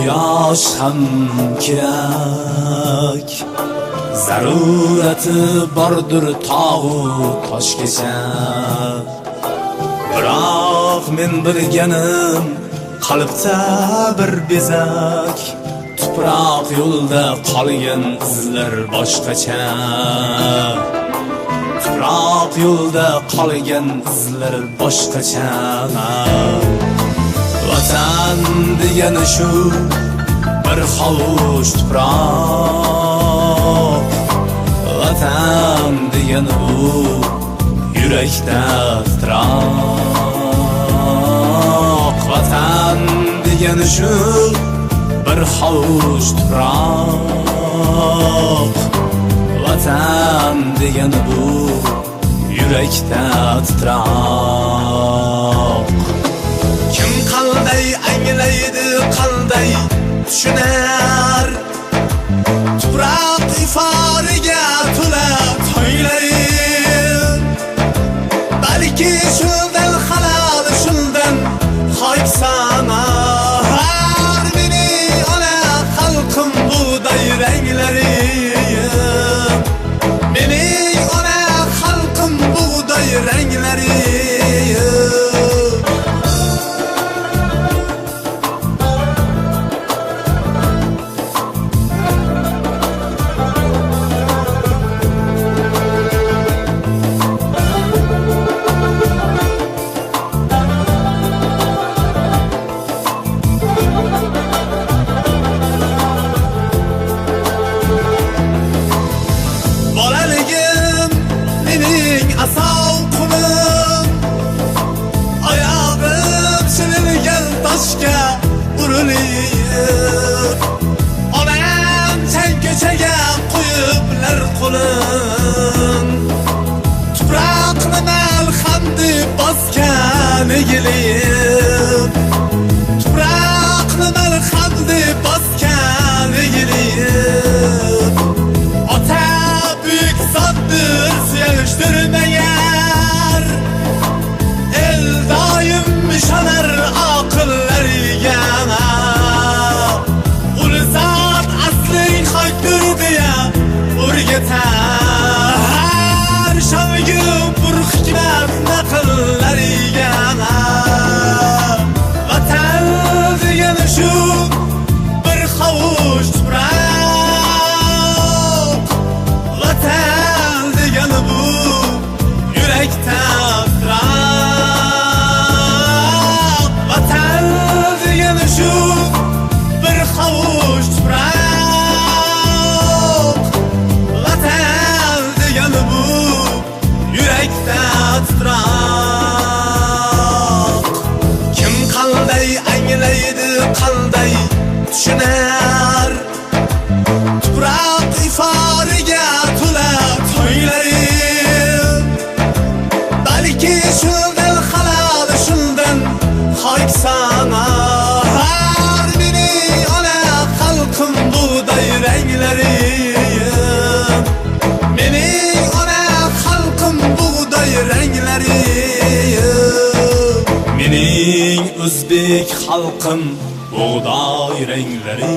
quyosh ham kerak, zarurati bordir tog'u toshgacha. Biroq men bilganim qalbda bir bezak, tuproq yo'lda qolgan izlar boshqacha. Tuproq yo'lda qolgan izlar boshqacha. Vatan degani shu bir hovuch tuproq, vatan degani u yurakda titroq. Vatan degani shu bir hovuch tuproq, vatan degani bu yurakda titroq. Kim qanday anglaydi, qanday tushunar, tuproq iforiga to'la to'ylar. Balki shundan halol, shundan xoysanar. Mening ona xalqim buğday renglari, mening ona xalqim buğday renglari. Onam sen köçege koyuplar kolun, tuproqni malhamdi bosgan egilib, tuproqni malhamdi bosgan egilib. Ota büyük zotdir sevishtirmagan, el doim ishonar aqllariga. O'rgatar shongim bir hikmat naqllariga. Vatan degani shu bir hovuch tuproq, vatan degani bu yurakda titroq. Vatan degani shu bir hovuch tuproq, kim qanday anglaydi, qanday tushunar, tuproq iforiga to'la to'ylar. Balki shundan halol, shundan xoysanar. Mening ona xalqim buğday renglari, mening ona xalqim buğday renglari. Mening o'zbek xalqim buğday renglari.